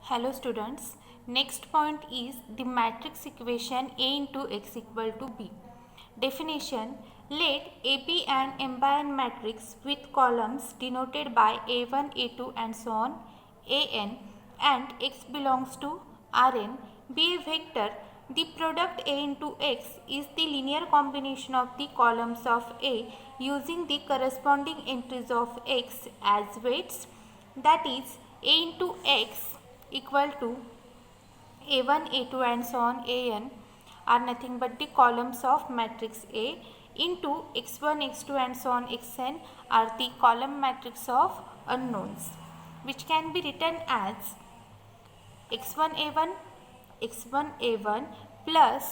Hello students, next point is the matrix equation A into x equal to b. Definition: let A be an M/N matrix with columns denoted by A1, A2 and so on, An, and x belongs to Rn be a vector. The product A into x is the linear combination of the columns of A using the corresponding entries of x as weights, that is A into x equal to A1, A2 and so on An are nothing but the columns of matrix A into x1, x2 and so on xn are the column matrix of unknowns, which can be written as x1 a1 plus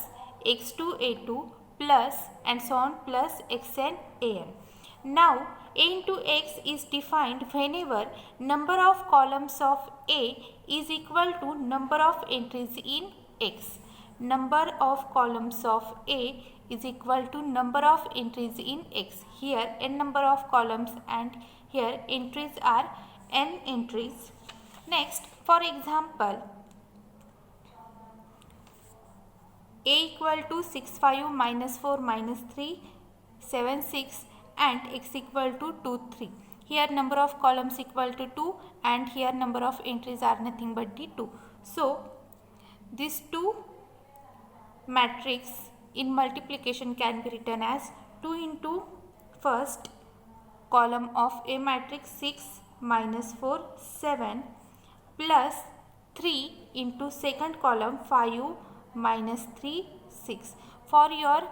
x2 a2 plus and so on plus xn an. Now A into x is defined whenever number of columns of A is equal to number of entries in x. Number of columns of A is equal to number of entries in x. Here n number of columns and here entries are n entries. Next, for example, A equal to 6, 5, minus 4, minus 3, 7, 6 and x equal to 2, 3. Here number of columns equal to 2 and here number of entries are nothing but the 2. So, these two matrix in multiplication can be written as 2 into first column of A matrix 6 minus 4 7 plus 3 into second column 5 minus 3 6. For your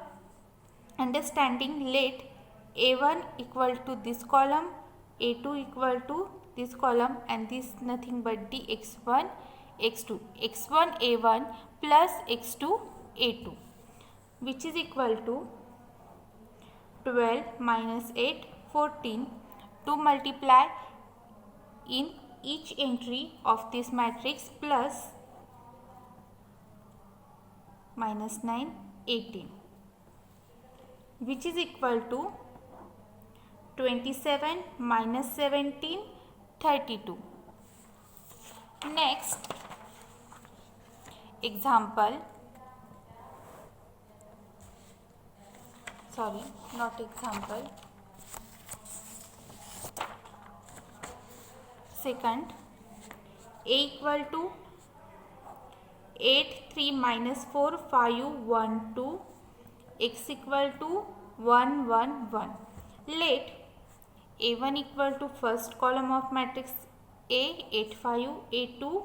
understanding, let A1 equal to this column, A2 equal to this column and this nothing but the x1 x2, x1 A1 plus x2 A2, which is equal to 12 minus 8 14. To multiply in each entry of this matrix plus minus 9 18, which is equal to 27 minus 17 32. Next example, second, A equal to 8 3 minus 4 5 1 2, x equal to 1 1 1. Let A1 equal to first column of matrix A 8 5, A2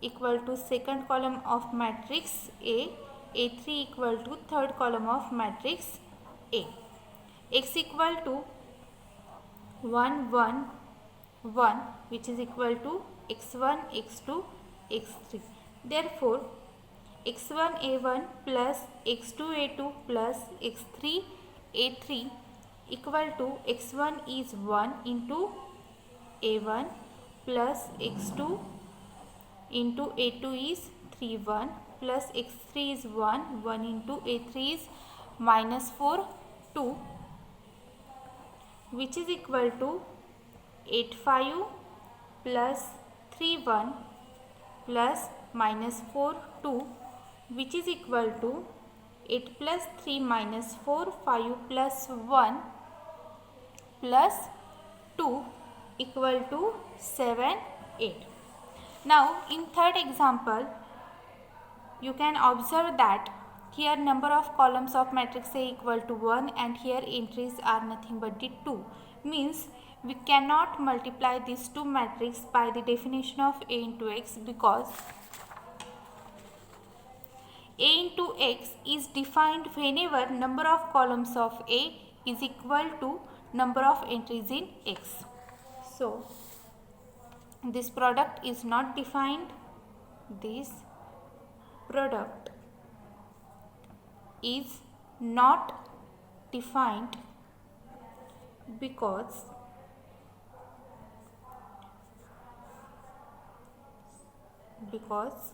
equal to second column of matrix A, A3 equal to third column of matrix A, x equal to 1 1 1, which is equal to x1 x2 x3. Therefore, x1 a1 plus x2 a2 plus x3 a3 equal to x1 is 1 into a1 plus x2 into a2 is 3 1 plus x3 is 1 1 into a3 is minus 4 2, which is equal to 8 5 plus 3 1 plus minus 4 2, which is equal to 8 plus 3 minus 4 5 plus 1 plus 2 equal to 7 8. Now in third example, you can observe that here number of columns of matrix A equal to 1 and here entries are nothing but the 2. Means we cannot multiply these two matrices by the definition of A into x, because A into x is defined whenever number of columns of A is equal to number of entries in x. So, this product is not defined. This product is not defined because because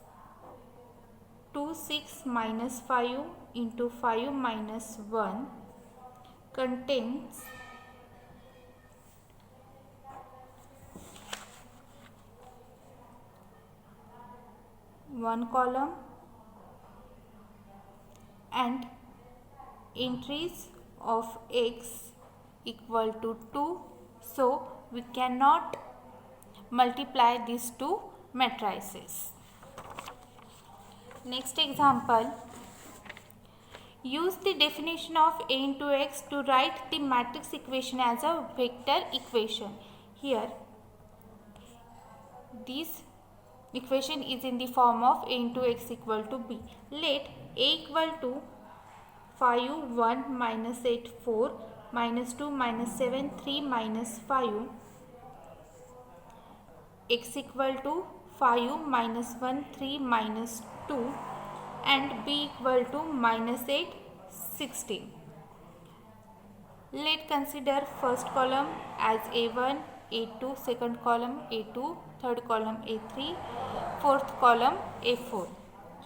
2 6 minus 5 into 5 minus 1 contains one column and entries of x equal to 2. So we cannot multiply these two matrices. Next example. Use the definition of A into x to write the matrix equation as a vector equation. Here, this equation is in the form of A into x equal to b. Let A equal to 5, 1, minus 8, 4, minus 2, minus 7, 3, minus 5, x equal to 5, minus 1, 3, minus 2, and b equal to minus 8, 16. Let consider first column as A1, A2, second column A2, third column A3, fourth column A4.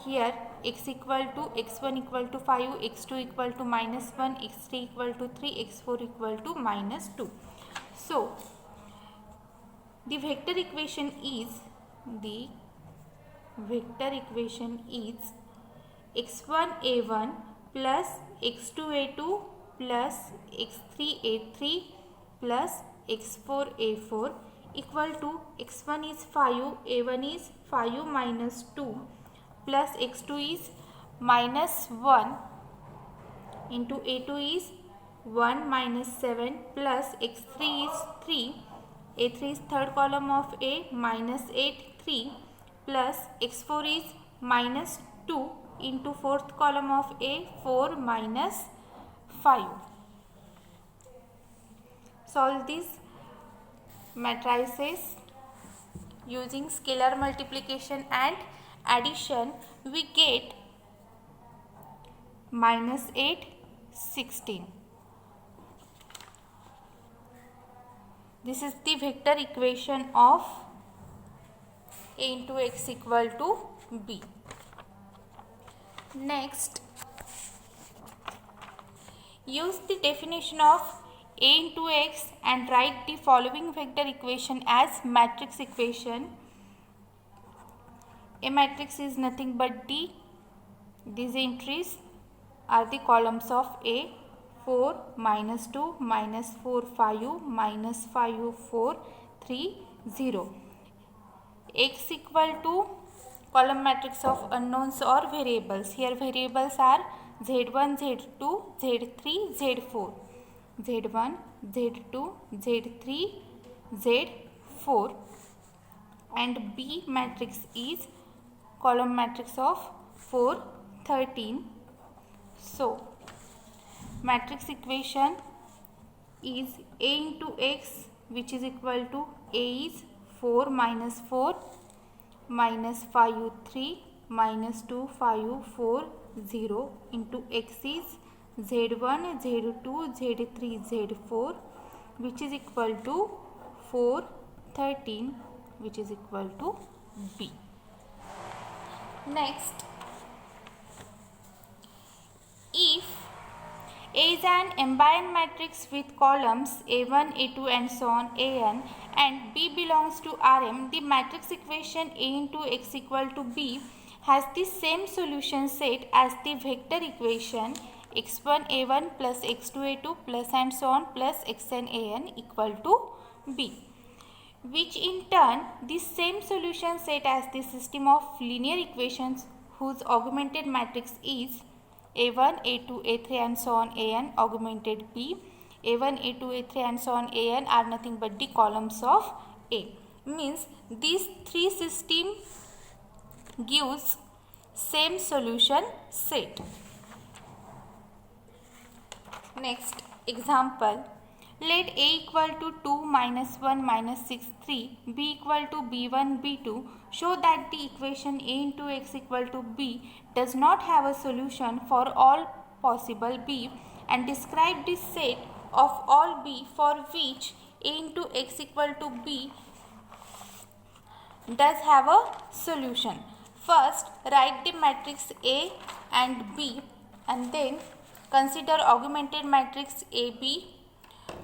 Here x equal to x1 equal to 5, x2 equal to minus 1, x3 equal to 3, x4 equal to minus 2. So the vector equation is x1a1 plus x2a2 plus x3a3 plus x4a4 equal to x1 is 5, a1 is 5 minus 2 plus x2 is minus 1 into a2 is 1 minus 7 plus x3 is 3, a3 is third column of A, minus 8, 3 plus x4 is minus 2 into fourth column of A, 4 minus 5. Solve these matrices using scalar multiplication and addition. We get minus 8, 16. This is the vector equation of A into x equal to b. Next, use the definition of A into x and write the following vector equation as matrix equation. A matrix is nothing but D. These entries are the columns of A. 4, minus 2, minus 4, 5, minus 5, 4, 3, 0. X equal to column matrix of unknowns or variables. Here variables are Z1, Z2, Z3, Z4. Z1, Z2, Z3, Z4. And B matrix is column matrix of 4, 13. So, matrix equation is A into x, which is equal to A is 4 minus 4 minus 5 3 minus 2 5 4 0 into x is Z1 Z2 Z3 Z4, which is equal to 4 13, which is equal to B. Next, if A is an M×N matrix with columns A1, A2 and so on An, and B belongs to Rm, the matrix equation A into x equal to b has the same solution set as the vector equation x1a1 plus x2a2 plus and so on plus xnan equal to b, which in turn the same solution set as the system of linear equations whose augmented matrix is A1, A2, A3 and so on An augmented B. A1, A2, A3 and so on An are nothing but the columns of A. Means these three system gives same solution set. Next example. Let A equal to 2 minus 1 minus 6 3, B equal to B1 B2. Show that the equation A into x equal to b does not have a solution for all possible b, and describe the set of all b for which A into x equal to b does have a solution. First, write the matrix A and B and then consider augmented matrix AB.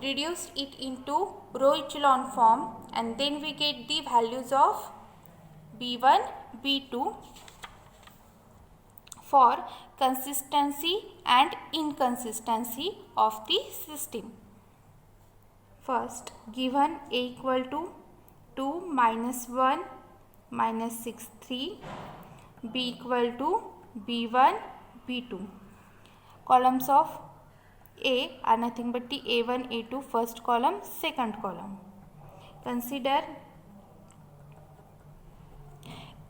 Reduce it into row echelon form and then we get the values of B1, B2 for consistency and inconsistency of the system. First, given A equal to 2 minus 1 minus 6 3, B equal to B1 B2. Columns of A are nothing but the A1 A2 first column, second column. Consider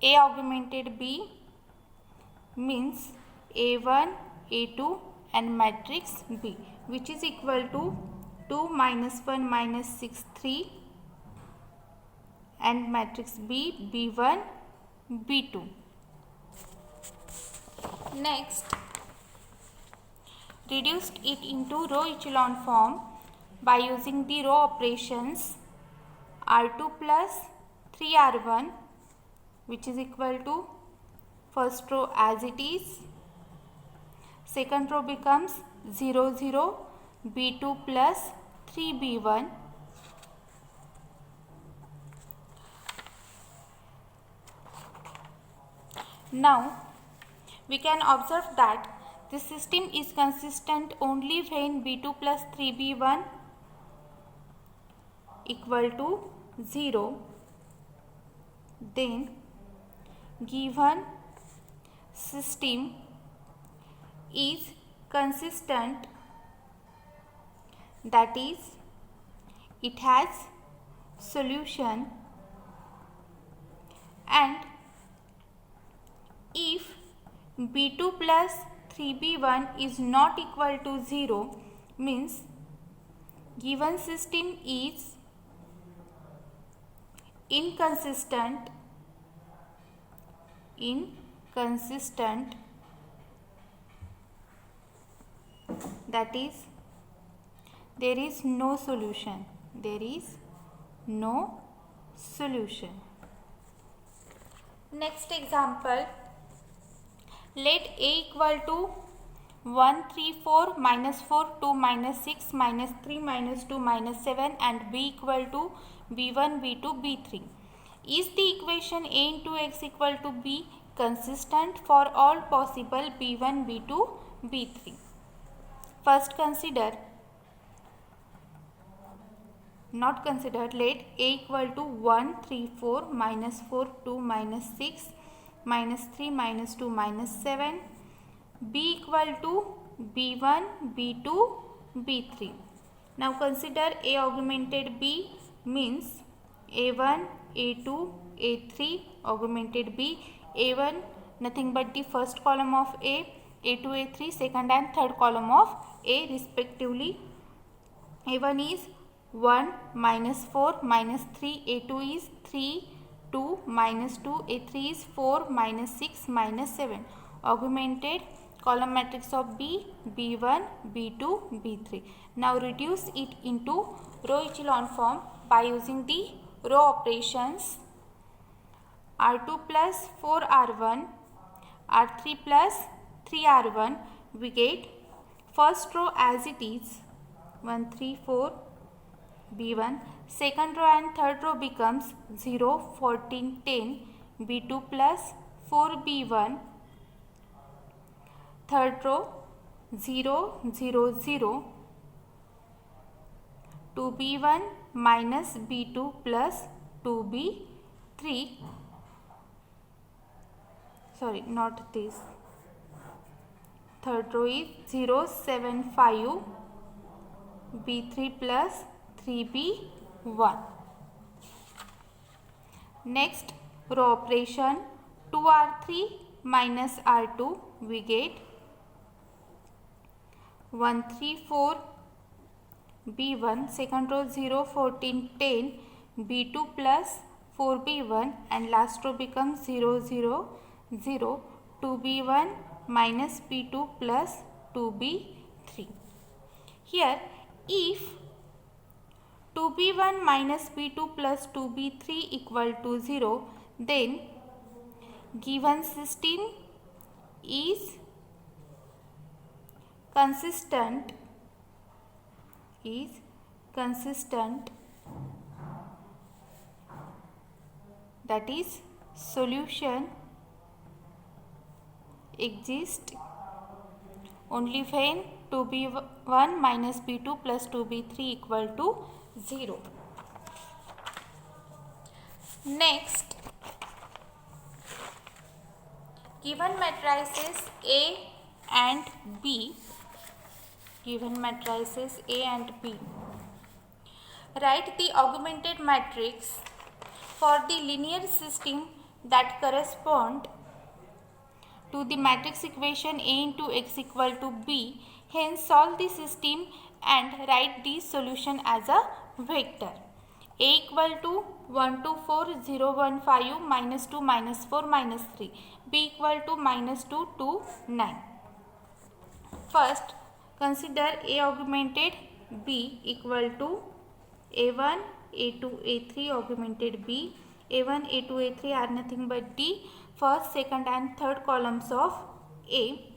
A augmented B means A1 A2 and matrix B, which is equal to 2 minus 1 minus 6 3 and matrix B B1 B2. Next, reduced it into row echelon form by using the row operations R2 plus 3R1, which is equal to first row as it is, second row becomes 0 0, B2 plus 3B1, now we can observe that the system is consistent only when B2 plus 3B1 equal to 0. Then given system is consistent, that is, it has solution, and if B2 plus 3B1 is not equal to 0, means given system is inconsistent, that is, there is no solution. Next example, let A equal to 1 3 4 minus 4 2 minus 6 minus 3 minus 2 minus 7 and B equal to B1 B2 B3. Is the equation A into X equal to B consistent for all possible B1 B2 B3? First let A equal to 1 3 4 minus 4 2 minus 6 minus 3 minus 2 minus 7, B equal to B1 B2 B3. Now consider A augmented B means A1 A2 A3 augmented B. A1 nothing but the first column of A, A2 A3 second and third column of A respectively. A1 is 1 minus 4 minus 3, A2 is 3 2 minus 2, A3 is 4 minus 6 minus 7. Augmented column matrix of B, B1 B2 B3. Now reduce it into row echelon form by using the row operations R2 plus 4R1, R3 plus 3R1. We get first row as it is 1 3 4 B1, second row and third row becomes 0 14 10 B2 plus 4B1, third row 0 0 0 2B1 minus B2 plus 2B3, sorry, not this, third row is 0 7 5 B3 plus 3B1. Next row operation 2R3 minus R2, we get 1 3 4 B1, second row 0 14 10 B2 plus 4B1 and last row becomes 0 0 0 2B1 minus B2 plus 2B3. Here if 2B1 minus B2 plus 2B3 equal to 0, then given system is consistent, that is solution exist only when 2b1 minus b2 plus 2b3 equal to 0. Next, given matrices A and B, write the augmented matrix for the linear system that correspond to the matrix equation A into x equal to B. Hence, solve the system and write the solution as a vector. A equal to 1, 2, 4, 0, 1, 5, minus 2, minus 4, minus 3. B equal to minus 2, 2, 9. First, consider A augmented B equal to A1, A2, A3 augmented B. A1, A2, A3 are nothing but the first, second and third columns of A.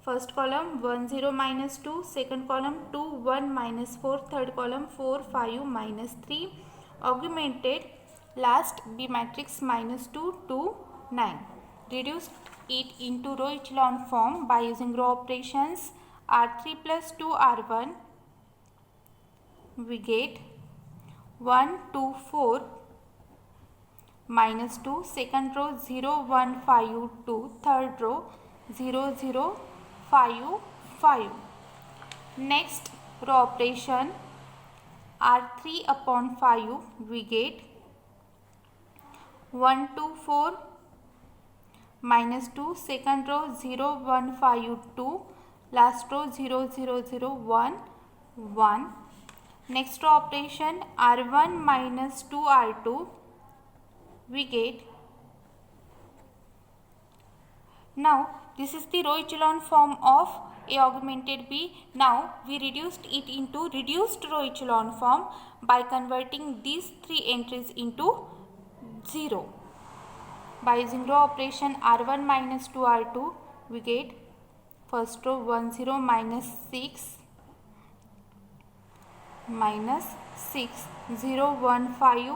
First column 1, 0, minus 2, second column 2, 1, minus 4, third column 4, 5, minus 3. Augmented last B matrix minus 2, 2, 9. Reduce it into row echelon form by using row operations. R3 plus 2 R1, we get 1, 2, 4, minus 2, second row 0, 1, 5, 2, third row 0, 0, 5, 5. Next row operation R3 upon 5, we get 1, 2, 4, minus 2, second row 0, 1, 5, 2, last row 0, 0, 0, 1, 1. Next row operation R1 minus 2 R2, we get. Now this is the row echelon form of A augmented B. Now we reduced it into reduced row echelon form by converting these three entries into 0. By using row operation R1 minus 2 R2, we get first row 1, 0, minus 6, minus 6, 0, 1, 5,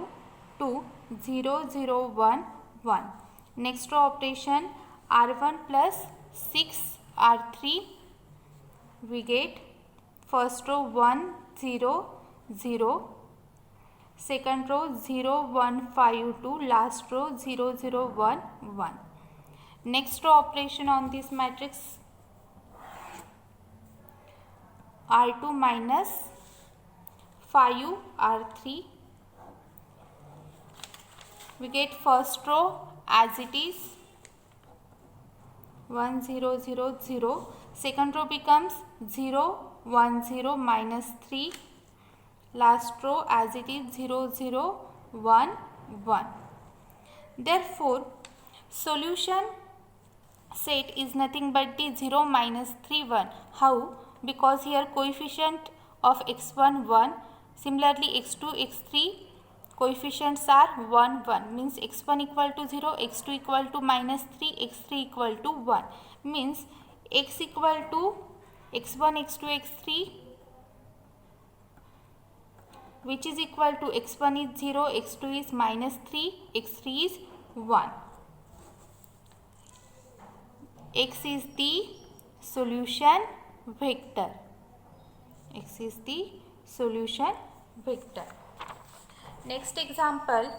2, 0, 0, 1, 1. Next row operation R1 plus 6 R3, we get first row 1, 0, 0, second row 0, 1, 5, 2, last row 0, 0, 1, 1. Next row operation on this matrix R2 minus 5 R3, we get first row as it is 1, 0, 0, 0, second row becomes 0, 1, 0, minus 3, last row as it is 0, 0, 1, 1. Therefore, solution set is nothing but the 0, minus 3, 1. How? Because here coefficient of x1 1, similarly x2 x3 coefficients are 1 1, means x1 equal to 0, x2 equal to minus 3, x3 equal to 1, means x equal to x1 x2 x3, which is equal to x1 is 0, x2 is minus 3, x3 is 1. X is the solution vector. X is the solution vector. Next example,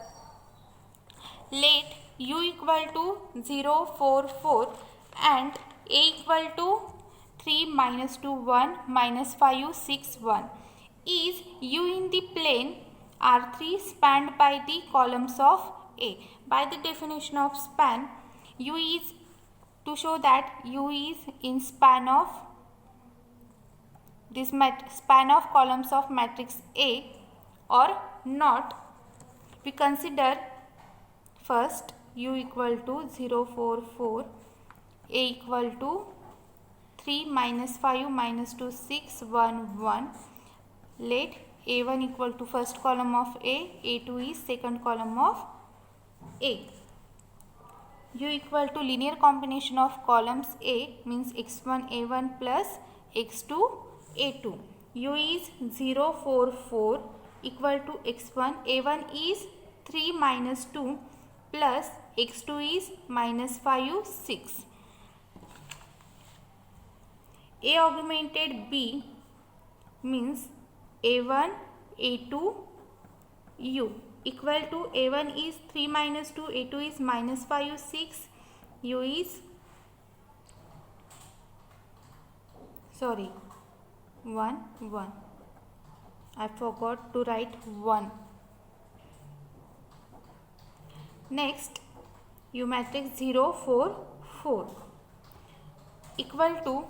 let u equal to 0, 4, 4 and a equal to 3, minus 2, 1, minus 5, 6, 1 is u in the plane R3 spanned by the columns of A. By the definition of span, u is to show that u is in span of this span of columns of matrix A or not. We consider first u equal to 0, 4, 4, a equal to 3, minus 5, minus 2, 6, 1, 1. Let a1 equal to first column of A, a2 is second column of A. U equal to linear combination of columns A means x1 a1 plus x2 a2. U is 0, 4, 4 equal to x1. a1 is 3 minus 2 plus x2 is minus 5, 6. A augmented B means A1 A2 U equal to A1 is 3 minus 2, A2 is minus 5 6, U is 1 1. I forgot to write 1. Next, U matrix 0 4 4 equal to,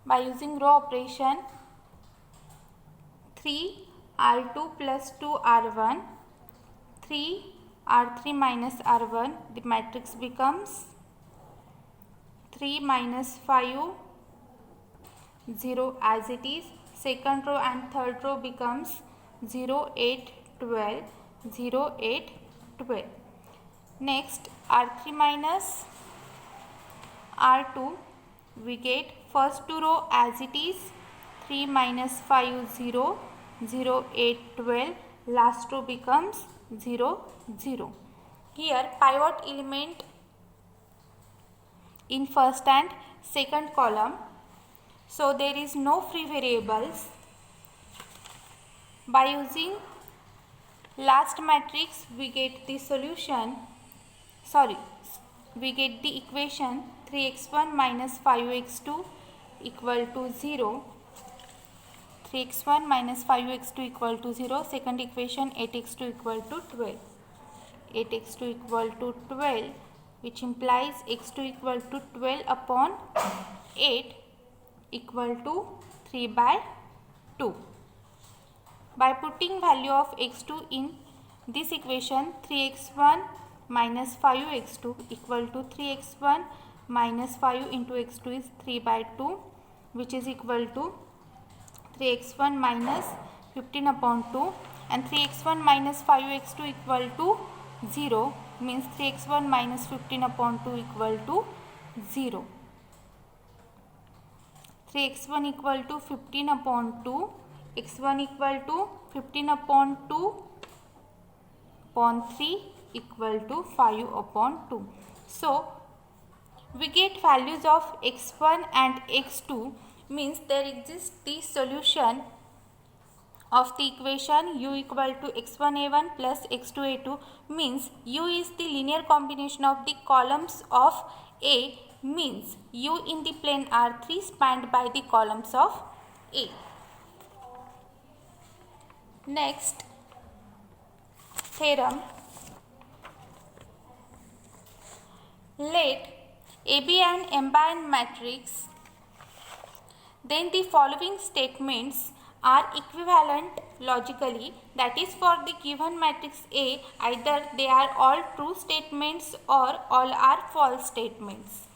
by using row operation, 3 R2 plus 2 R1, 3 R3 minus R1, the matrix becomes 3 minus 5 0 as it is. Second row and third row becomes 0 8 12 0 8 12. Next, R3 minus R2, we get first two row as it is, 3 minus 5 0 0 8 12, last row becomes 0 0. Here pivot element in first and second column, so there is no free variables. By using last matrix we get the solution, we get the equation 3x1 minus 5x2 equal to 0. 3x1 minus 5x2 equal to 0. Second equation 8x2 equal to 12. 8x2 equal to 12, which implies x2 equal to 12 upon 8 equal to 3 by 2. By putting value of x2 in this equation, 3x1 minus 5x2 equal to 3x1 minus 5 into x2 is 3 by 2, which is equal to 3x1 minus 15 upon 2, and 3x1 minus 5x2 equal to 0 means 3x1 minus 15 upon 2 equal to 0. 3x1 equal to 15 upon 2, x1 equal to 15 upon 2 upon 3 equal to 5 upon 2. So, we get values of x1 and x2, means there exists the solution of the equation u equal to x1a1 plus x2a2, means u is the linear combination of the columns of A, means u in the plane R3 spanned by the columns of A. Next theorem, let A be an M-by-N matrix, then the following statements are equivalent logically, that is, for the given matrix A, either they are all true statements or all are false statements.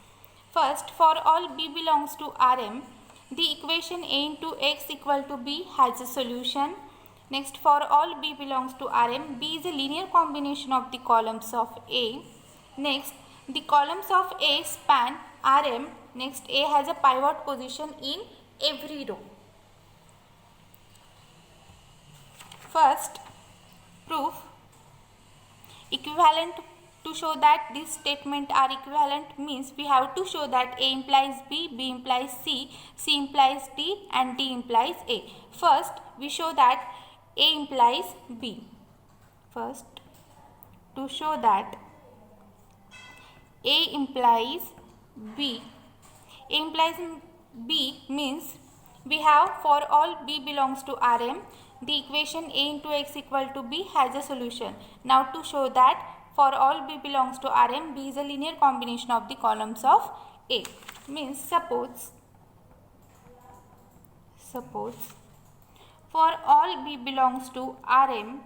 First, for all B belongs to Rm, the equation A into x equal to B has a solution. Next, for all B belongs to Rm, B is a linear combination of the columns of A. Next, the columns of A span Rm. Next, A has a pivot position in every row. First, proof equivalent. To show that these statements are equivalent means we have to show that A implies B, B implies C, C implies D and D implies A. First, we show that A implies B. First, to show that A implies B, A implies B means we have for all B belongs to Rm, the equation A into x equal to B has a solution. Now to show that for all B belongs to Rm, B is a linear combination of the columns of A, means suppose for all B belongs to Rm,